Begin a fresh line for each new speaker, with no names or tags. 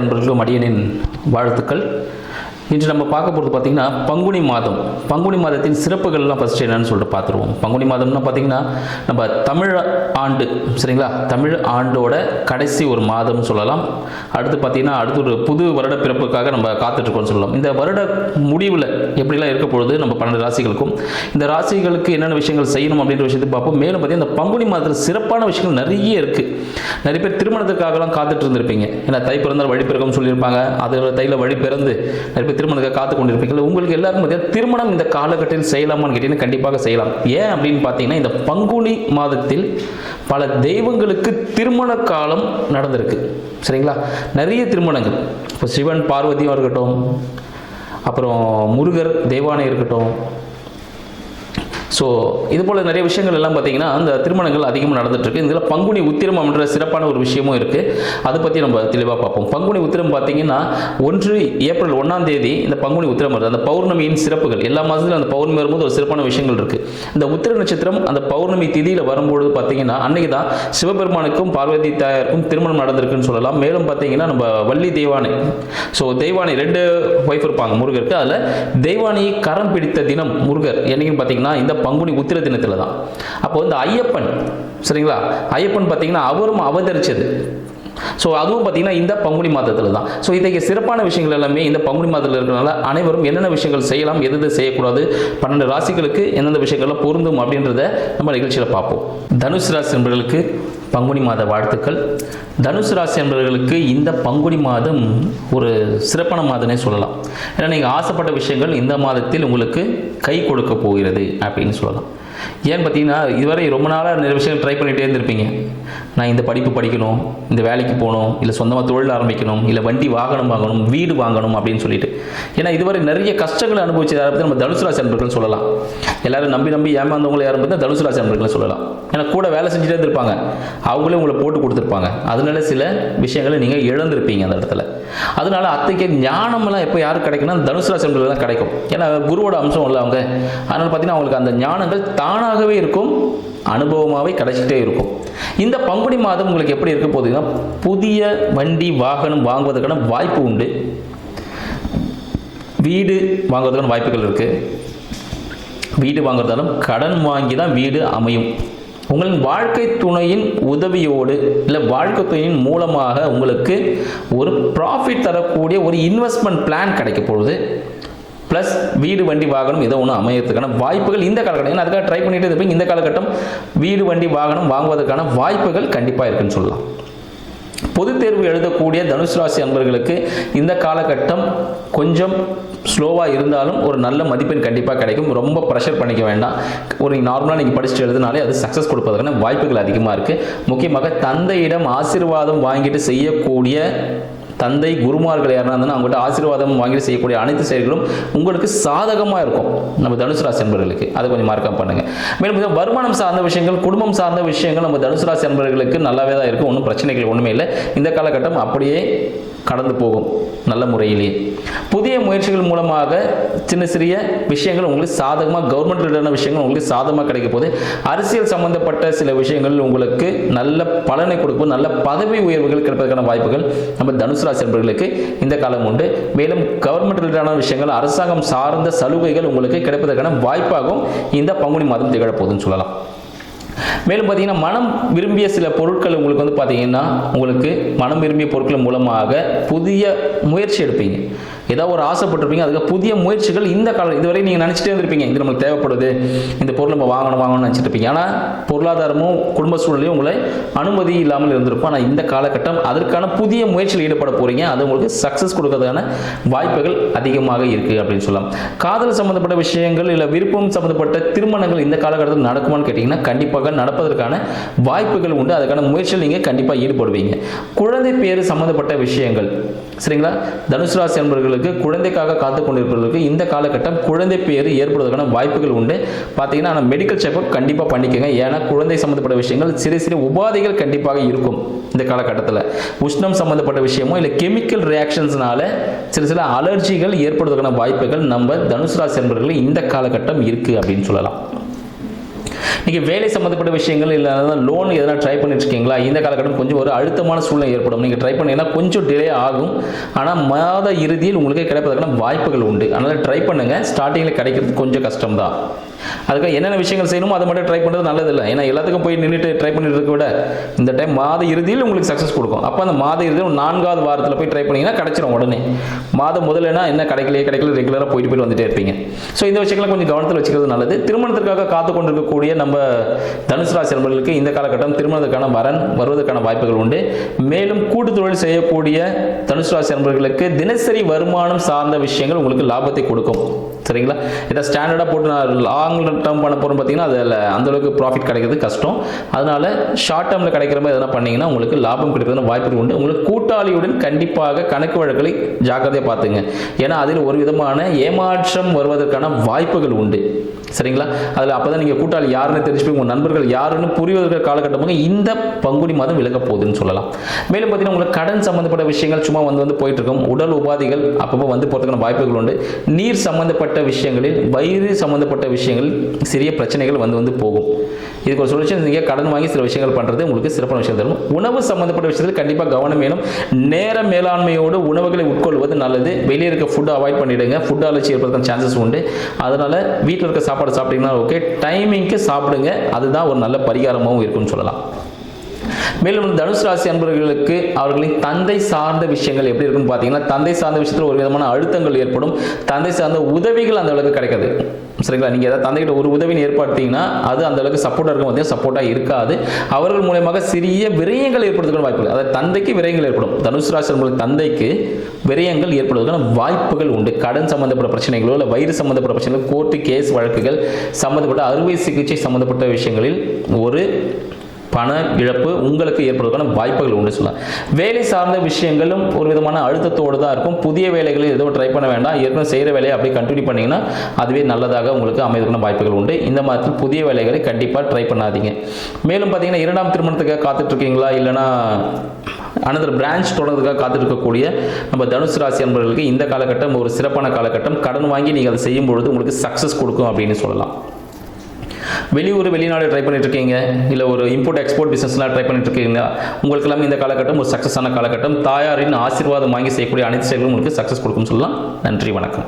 அன்பர்களுக்கும் அடியனின் வாழ்த்துக்கள். இன்று நம்ம பார்க்க போகிறது பார்த்திங்கன்னா பங்குனி மாதம். பங்குனி மாதத்தின் சிறப்புகள்லாம் ஃபஸ்ட்டு என்னன்னு சொல்லிட்டு பார்த்துருவோம். பங்குனி மாதம்னா பார்த்திங்கன்னா நம்ம தமிழ் ஆண்டு, சரிங்களா, தமிழ் ஆண்டோட கடைசி ஒரு மாதம்னு சொல்லலாம். அடுத்து பார்த்திங்கன்னா அடுத்து ஒரு புது வருட பிறப்புக்காக நம்ம காத்துட்ருக்கோம்னு சொல்லலாம். இந்த வருட முடிவில் எப்படிலாம் இருக்க பொழுது நம்ம 12 ராசிகளுக்கும் இந்த ராசிகளுக்கு என்னென்ன விஷயங்கள் செய்யணும் அப்படின்ற விஷயத்தை பார்ப்போம். மேலும் பார்த்திங்கன்னா இந்த பங்குனி மாதத்தில் சிறப்பான விஷயங்கள் நிறைய இருக்குது. நிறைய பேர் திருமணத்துக்காகலாம் காத்துட்டு இருந்திருப்பீங்க. ஏன்னா தை பிறந்தால் வழி பிறக்கும் சொல்லியிருப்பாங்க. அது தையில் வழி பிறந்து நிறைய பேர் திருமணத்துக்கு காத்து கொண்டிருப்பீங்க. உங்களுக்கு எல்லாருக்கும் பார்த்தீங்கன்னா திருமணம் இந்த காலகட்டத்தில் செய்யலாமான்னு கேட்டீங்கன்னா கண்டிப்பாக செய்யலாம். ஏன் அப்படின்னு பார்த்தீங்கன்னா இந்த பங்குனி மாதத்தில் பல தெய்வங்களுக்கு திருமண காலம் நடந்திருக்கு, சரிங்களா. நிறைய திருமணங்கள், இப்போ சிவன் பார்வதியும் இருக்கட்டும், அப்புறம் முருகர் தெய்வானை இருக்கட்டும். ஸோ இது போல் நிறைய விஷயங்கள் எல்லாம் பார்த்தீங்கன்னா அந்த திருமணங்கள் அதிகமாக நடந்துட்டுருக்கு. இதில் பங்குனி உத்திரம் என்ற சிறப்பான ஒரு விஷயமும் இருக்குது. அதை பற்றி நம்ம தெளிவாக பார்ப்போம். பங்குனி உத்திரம் பார்த்தீங்கன்னா 1 ஏப்ரல் 1ஆம் தேதி இந்த பங்குனி உத்திரம் வருது. அந்த பௌர்ணமியின் சிறப்புகள் எல்லா மாதத்துலையும் அந்த பௌர்ணமி வரும்போது ஒரு சிறப்பான விஷயங்கள் இருக்குது. இந்த உத்திர நட்சத்திரம் அந்த பௌர்ணமி திதியில் வரும்பொழுது பார்த்தீங்கன்னா அன்றைக்கி தான் சிவபெருமானுக்கும் பார்வதி தாயாருக்கும் திருமணம் நடந்திருக்குன்னு சொல்லலாம். மேலும் பார்த்தீங்கன்னா நம்ம வள்ளி தெய்வானை, ஸோ தெய்வானை 2 ஒய்ஃப் இருப்பாங்க முருகருக்கு. அதில் தெய்வானியை கரம் பிடித்த தினம் முருகர் என்னைக்குன்னு பார்த்தீங்கன்னா இந்த பங்குனி உத்திர தினத்தில் தான். அப்போ இந்த ஐயப்பன், சரிங்களா, ஐயப்பன் பார்த்தீங்கன்னா அவரும் அவதரிச்சது. ஸோ அதுவும் பார்த்தீங்கன்னா இந்த பங்குனி மாதத்தில் தான். ஸோ இன்றைக்கு சிறப்பான விஷயங்கள் எல்லாமே இந்த பங்குனி மாதத்தில் இருக்கிறனால அனைவரும் என்னென்ன விஷயங்கள் செய்யலாம், எது செய்யக்கூடாது, 12 ராசிகளுக்கு எந்தெந்த விஷயங்கள்லாம் பொருந்தும் அப்படின்றத நம்ம நிகழ்ச்சியில் பார்ப்போம். தனுசு ராசி என்பவர்களுக்கு பங்குனி மாத வாழ்த்துக்கள். தனுசு ராசி என்பவர்களுக்கு இந்த பங்குனி மாதம் ஒரு சிறப்பான மாதமே சொல்லலாம். ஏன்னா நீங்கள் ஆசைப்பட்ட விஷயங்கள் இந்த மாதத்தில் உங்களுக்கு கை கொடுக்க போகிறது அப்படின்னு சொல்லலாம். ஏன்னு பார்த்தீங்கன்னா இதுவரை ரொம்ப நாளாக நிறைய விஷயங்கள் ட்ரை பண்ணிகிட்டே இருந்திருப்பீங்க. நான் இந்த படிப்பு படிக்கணும், இந்த வேலைக்கு போகணும், இல்லை சொந்தமாக தொழில் ஆரம்பிக்கணும், இல்லை வண்டி வாகனம் வாங்கணும், வீடு வாங்கணும் அப்படின்னு சொல்லிட்டு. ஏன்னா இதுவரை நிறைய கஷ்டங்களை அனுபவிச்சு யாரை பற்றி நம்ம தனுசு ராசி அன்பர்கள் சொல்லலாம். எல்லாரும் நம்பி ஏமாந்தவங்களை யாரும் பார்த்தா தனுசு ராசி அன்பர்களை சொல்லலாம். ஏன்னா கூட வேலை செஞ்சுட்டே இருந்திருப்பாங்க, அவங்களே உங்களை போட்டு கொடுத்துருப்பாங்க. அதனால சில விஷயங்களை நீங்கள் இழந்திருப்பீங்க அந்த இடத்துல. அதனால அத்தைக்கு ஞானமெல்லாம் எப்போ யாருக்கு கிடைக்குன்னா தனுசு ராசி அன்பர்கள் தான் கிடைக்கும். ஏன்னா குருவோட அம்சம் இல்லை அவங்க. அதனால் பார்த்தீங்கன்னா அவங்களுக்கு அந்த ஞானங்கள் தானாகவே இருக்கும், அனுபவமாகவே கிடைச்சிட்டே இருக்கும். இந்த பங்குனி மாதம் உங்களுக்கு எப்படி இருக்க போகுதுன்னா புதிய வண்டி வாகனம் வாங்குவதற்கான வாய்ப்பு உண்டு. வீடு வாங்குவதற்கான வாய்ப்புகள் இருக்குது. வீடு வாங்குறதாலும் கடன் வாங்கி தான் வீடு அமையும். உங்களின் வாழ்க்கை துணையின் உதவியோடு இல்லை வாழ்க்கை துணையின் மூலமாக உங்களுக்கு ஒரு ப்ராஃபிட் தரக்கூடிய ஒரு இன்வெஸ்ட்மெண்ட் பிளான் கிடைக்க போகுது. ப்ளஸ் வீடு வண்டி வாகனம் ஏதோ ஒன்று அமையறதுக்கான வாய்ப்புகள் இந்த காலகட்டம், ஏன்னா அதுக்காக ட்ரை பண்ணிட்டு இருப்பீங்க. இந்த காலகட்டம் வீடு வண்டி வாகனம் வாங்குவதற்கான வாய்ப்புகள் கண்டிப்பாக இருக்குன்னு சொல்லலாம். பொது தேர்வு எழுதக்கூடிய தனுசு ராசி அன்பர்களுக்கு இந்த காலகட்டம் கொஞ்சம் ஸ்லோவாக இருந்தாலும் ஒரு நல்ல மதிப்பெண் கண்டிப்பாக கிடைக்கும். ரொம்ப ப்ரெஷர் பண்ணிக்க வேண்டாம். ஒரு நார்மலாக நீங்கள் படிச்சுட்டு எழுதினாலே அது சக்ஸஸ் கொடுப்பதற்கான வாய்ப்புகள் அதிகமாக இருக்குது. முக்கியமாக தந்தையிடம் ஆசீர்வாதம் வாங்கிட்டு செய்யக்கூடிய தந்தை குருமார்கள் யாருன்னா இருந்தாலும் அவங்கள்ட்ட ஆசீர்வாதம் வாங்கிட்டு செய்யக்கூடிய அனைத்து செயல்களும் உங்களுக்கு சாதகமாக இருக்கும் நம்ம தனுசு ராசி அன்பர்களுக்கு. அதை கொஞ்சம் மார்க்கம் பண்ணுங்கள். மேலும் வருமானம் சார்ந்த விஷயங்கள், குடும்பம் சார்ந்த விஷயங்கள் நம்ம தனுசு ராசி அன்பர்களுக்கு நல்லாவே தான் இருக்கும். ஒன்றும் பிரச்சனைகள் ஒன்றுமே இல்லை. இந்த காலகட்டம் அப்படியே கடந்து போகும் நல்ல முறையிலேயே. புதிய முயற்சிகள் மூலமாக சின்ன சிறிய விஷயங்கள் உங்களுக்கு சாதகமாக, கவர்மெண்ட் ரிலேட்டடான விஷயங்கள் உங்களுக்கு சாதகமாக கிடைக்க போது. அரசியல் சம்பந்தப்பட்ட சில விஷயங்கள் உங்களுக்கு நல்ல பலனை கொடுக்கும். நல்ல பதவி உயர்வுகள் கிடைப்பதற்கான வாய்ப்புகள் நம்ம தனுசு ராசி அன்பர்களுக்கு இந்த காலம் உண்டு. மேலும் கவர்மெண்ட் ரிலேட்டடான விஷயங்கள், அரசாங்கம் சார்ந்த சலுகைகள் உங்களுக்கு கிடைப்பதற்கான வாய்ப்பாகவும் இந்த பங்குனி மாதம் திகழப்போகுதுன்னு சொல்லலாம். மேலும் பார்த்தீங்கன்னா மனம் விரும்பிய சில பொருட்கள் உங்களுக்கு வந்து பார்த்தீங்கன்னா உங்களுக்கு மனம் விரும்பிய பொருட்கள் மூலமாக புதிய முயற்சி எடுப்பீங்க. ஏதாவது ஒரு ஆசைப்பட்டிருப்பீங்க, அதுக்கு புதிய முயற்சிகள் இந்த காலம் இதுவரை நீங்கள் நினச்சிட்டே இருந்திருப்பீங்க, இது நமக்கு தேவைப்படுது, இந்த பொருள் நம்ம வாங்கணும்னு நினச்சிட்டு இருப்பீங்க. ஆனால் பொருளாதாரமும் குடும்ப சூழ்நிலையும் உங்களை அனுமதி இல்லாமல் இருந்திருக்கும். ஆனால் இந்த காலகட்டம் அதற்கான புதிய முயற்சியில் ஈடுபட போகிறீங்க. அது உங்களுக்கு சக்ஸஸ் கொடுக்கறதுக்கான வாய்ப்புகள் அதிகமாக இருக்குது அப்படின்னு சொல்லலாம். காதல் சம்மந்தப்பட்ட விஷயங்கள் இல்லை விருப்பம் சம்மந்தப்பட்ட திருமணங்கள் இந்த காலகட்டத்தில் நடக்குமான்னு கேட்டிங்கன்னா கண்டிப்பாக நடப்பதற்கான வாய்ப்புகள் உண்டு. அதுக்கான முயற்சியில் நீங்கள் கண்டிப்பாக ஈடுபடுவீங்க. குழந்தை பேர் சம்மந்தப்பட்ட விஷயங்கள், சரிங்களா, தனுசு ராசி அன்பர்களுக்கு குழந்தைக்காக காத்து கொண்டிருப்பவர்களுக்கு இந்த காலகட்டம் குழந்தை பேர் ஏற்படுவதற்கான வாய்ப்புகள் உண்டு. பார்த்தீங்கன்னா ஆனால் மெடிக்கல் செக்அப் கண்டிப்பாக பண்ணிக்கோங்க. ஏன்னா குழந்தை சம்மந்தப்பட்ட விஷயங்கள் சிறு சிறு உபாதைகள் கண்டிப்பாக இருக்கும் இந்த காலகட்டத்தில். உஷ்ணம் சம்மந்தப்பட்ட விஷயமோ இல்லை கெமிக்கல் ரியாக்ஷன்ஸ்னால சில அலர்ஜிகள் ஏற்படுவதற்கான வாய்ப்புகள் நம்ம தனுசு ராசி அன்பர்களுக்கு இந்த காலகட்டம் இருக்குது அப்படின்னு சொல்லலாம். நீங்கள் வேலை சம்மந்தப்பட்ட விஷயங்கள் இல்லை லோன் எதனா ட்ரை பண்ணிட்டு இருக்கீங்களா, இந்த காலகட்டம் கொஞ்சம் ஒரு அழுத்தமான சூழ்நிலை ஏற்படும். நீங்கள் ட்ரை பண்ணீங்கன்னா கொஞ்சம் டிலே ஆகும், ஆனால் மாத இறுதியில் உங்களுக்கு கிடைப்பதற்கான வாய்ப்புகள் உண்டு. அதனால் ட்ரை பண்ணுங்கள். ஸ்டார்டிங்கில் கிடைக்கிறது கொஞ்சம் கஷ்டம்தான். அதுக்காக என்னென்ன விஷயங்கள் செய்யணுமோ அதை மட்டும் ட்ரை பண்ணுறது நல்லதில்லை. ஏன்னா எல்லாத்துக்கும் போய் நின்றுட்டு ட்ரை பண்ணிட்டு இருக்க விட இந்த டைம் மாத இறுதியில் உங்களுக்கு சக்ஸஸ் கொடுக்கும். அப்போ அந்த மாத இறுதியில் 4வது வாரத்தில் போய் ட்ரை பண்ணிங்கன்னா கிடைச்சிடும் உடனே. மாதம் முதல்னா என்ன கிடைக்கல ரெகுலராக போயிட்டு வந்துட்டே இருப்பீங்க. ஸோ இந்த விஷயங்களை கொஞ்சம் கவனத்தில் வச்சுக்கிறது நல்லது. திருமணத்திற்காக காத்து கொண்டிருக்கக்கூடிய நம்ம தனுசு ராசி நண்பர்களுக்கு இந்த காலகட்டம் திருமணத்துக்கான வரன் வருவதற்கான வாய்ப்புகள் உண்டு. மேலும் கூட்டு தொழில் செய்யக்கூடிய தனுசு ராசி நண்பர்களுக்கு தினசரி வருமானம் சார்ந்த விஷயங்கள் உங்களுக்கு லாபத்தை கொடுக்கும். சரிங்களா? இதை ஸ்டாண்டர்டாக போட்டு நான் லாங் டேர்ம் பண்ண போகிறோம் பார்த்தீங்கன்னா அதில் அந்தளவுக்கு ப்ராஃபிட் கிடைக்கிறது கஷ்டம். அதனால் ஷார்ட் டேர்மில் கிடைக்கிற மாதிரி எதனா பண்ணிங்கன்னா உங்களுக்கு லாபம் கிடைக்கிறதுன வாய்ப்புகள் உண்டு. உங்களுக்கு கூட்டாளியுடன் கண்டிப்பாக கணக்கு வழக்குகளை ஜாக்கிரதையாக பார்த்துங்க. ஏன்னா அதில் ஒரு விதமான ஏமாற்றம் வருவதற்கான வாய்ப்புகள் உண்டு. சரிங்களா? அதில் அப்போ தான் நீங்கள் கூட்டாளி யாருன்னு தெரிஞ்சுப்பீங்க, உங்கள் நண்பர்கள் யாருன்னு புரிவதற்கு காலகட்டமாக இந்த பங்குனி மாதம் விலக போகுதுன்னு சொல்லலாம். மேலும் பார்த்தீங்கன்னா உங்களுக்கு கடன் சம்மந்தப்பட்ட விஷயங்கள் சும்மா வந்து போயிட்டு இருக்கும். உடல் உபாதைகள் அப்பப்போ வந்து போகிறதுக்கான வாய்ப்புகள் உண்டு. நீர் சம்மந்தப்பட்ட விஷயங்களில், வயிறு சம்மந்தப்பட்ட விஷயங்களில் சிறிய பிரச்சனைகள் வந்து போகும். இதுக்கு ஒரு சொல்யூஷன், நீங்கள் கடன் வாங்கி சில விஷயங்கள் பண்ணுறது உங்களுக்கு சிறப்பான விஷயம் தரும். உணவு சம்மந்தப்பட்ட விஷயத்தில் கண்டிப்பாக கவனம் வேணும். நேர மேலாண்மையோடு உணவுகளை உட்கொள்வது நல்லது. வெளியே இருக்க ஃபுட்டை அவாய்ட் பண்ணிவிடுங்க. ஃபுட் அலர்ஜி ஏற்படுறதுக்கான சான்சஸ் உண்டு. அதனால் வீட்டில் இருக்க சாப்பாடு சாப்பிட்டீங்கன்னா ஓகே, டைமிங்க்கு சாப்பிடுங்க. அதுதான் ஒரு நல்ல பரிகாரமாகவும் இருக்குன்னு சொல்லலாம். மேலும் தனுசு ராசி அன்பர்களுக்கு அவர்களின் தந்தை சார்ந்த விஷயங்கள் எப்படி இருக்குன்னு பார்த்தீங்கன்னா, தந்தை சார்ந்த விஷயத்தில் ஒரு விதமான அழுத்தங்கள் ஏற்படும். தந்தை சார்ந்த உதவிகள் அந்த அளவுக்கு கிடைக்காது. சரிங்களா? நீங்கள் ஏதாவது தந்தைகிட்ட ஒரு உதவின்னு ஏற்படுத்திங்கன்னா அது அந்த அளவுக்கு சப்போர்ட்டாக இருக்கும், பார்த்தீங்கன்னா சப்போர்ட்டாக இருக்காது. அவர்கள் மூலமாக சிறிய விரயங்கள் ஏற்படுறதுக்கான வாய்ப்புகள், அதாவது தந்தைக்கு விரயங்கள் ஏற்படும். தனுசு ராசி அன்பர்களுக்கு தந்தைக்கு விரயங்கள் ஏற்படுவதற்கான வாய்ப்புகள் உண்டு. கடன் சம்பந்தப்பட்ட பிரச்சனைகளோ இல்லை வயிறு சம்பந்தப்பட்ட பிரச்சனைகள், கோர்ட்டு கேஸ் வழக்குகள் சம்பந்தப்பட்ட அறுவை சிகிச்சை சம்பந்தப்பட்ட விஷயங்களில் ஒரு பண இழப்பு உங்களுக்கு ஏற்படுவதற்கான வாய்ப்புகள் உண்டு சொல்லலாம். வேலை சார்ந்த விஷயங்களும் ஒரு விதமான அழுத்தத்தோடு தான் இருக்கும். புதிய வேலைகளில் எதுவும் ட்ரை பண்ண வேண்டாம். ஏற்கனவே செய்கிற வேலையை அப்படியே கண்டினியூ பண்ணிங்கன்னா அதுவே நல்லதாக உங்களுக்கு அமைவதற்கான வாய்ப்புகள் உண்டு. இந்த மாதிரி புதிய வேலைகளை கண்டிப்பாக ட்ரை பண்ணாதீங்க. மேலும் பார்த்தீங்கன்னா 2ஆம் திருமணத்துக்காக காத்துட்டு இருக்கீங்களா, இல்லைனா அனதர் பிரான்ச் தொடர்றதுக்காக காத்திருக்கக்கூடிய நம்ம தனுசு ராசி அன்பர்களுக்கு இந்த காலகட்டம் ஒரு சிறப்பான காலகட்டம். கடன் வாங்கி நீங்கள் அதை செய்யும் பொழுது உங்களுக்கு சக்ஸஸ் கொடுக்கும் அப்படின்னு சொல்லலாம். வெளியூர் வெளிநாடு ட்ரை பண்ணிட்டு இருக்கீங்க, இல்லை ஒரு இம்போர்ட் எக்ஸ்போர்ட் பிசினஸ்லாம் ட்ரை பண்ணிட்டு இருக்கீங்க, உங்களுக்கு எல்லாமே இந்த காலகட்டம் ஒரு சக்ஸஸான காலகட்டம். தாயாரின் ஆசீர்வாதம் வாங்கி செய்யக்கூடிய அனைத்து செயல்களும் உங்களுக்கு சக்ஸஸ் கொடுக்கும் சொல்லலாம். நன்றி, வணக்கம்.